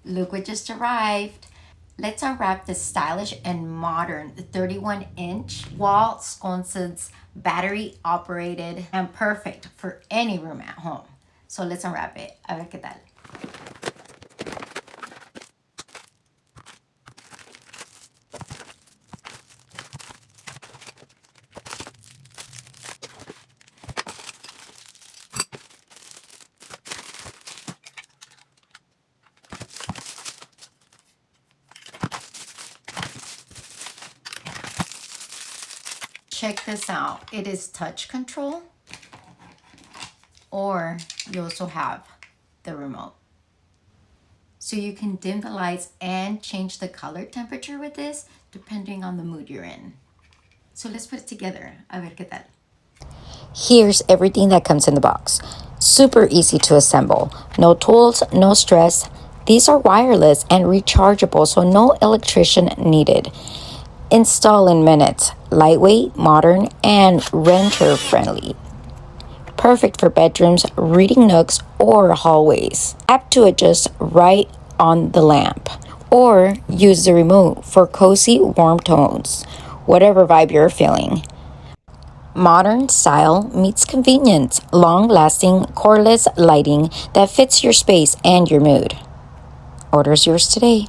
Look what just arrived. Let's unwrap this stylish and modern 31-inch wall sconces, battery operated and perfect for any room at home. So let's unwrap it. A ver qué tal. Check this out. It is touch control, or you also have the remote. So you can dim the lights and change the color temperature with this depending on the mood you're in. So let's put it together. A ver qué tal. Here's everything that comes in the box. Super easy to assemble. No tools, no stress. These are wireless and rechargeable, so no electrician needed. Install in minutes. Lightweight, modern, and renter-friendly. Perfect for bedrooms, reading nooks, or hallways. App to adjust right on the lamp. Or use the remote for cozy, warm tones. Whatever vibe you're feeling. Modern style meets convenience, long-lasting, cordless lighting that fits your space and your mood. Order's yours today.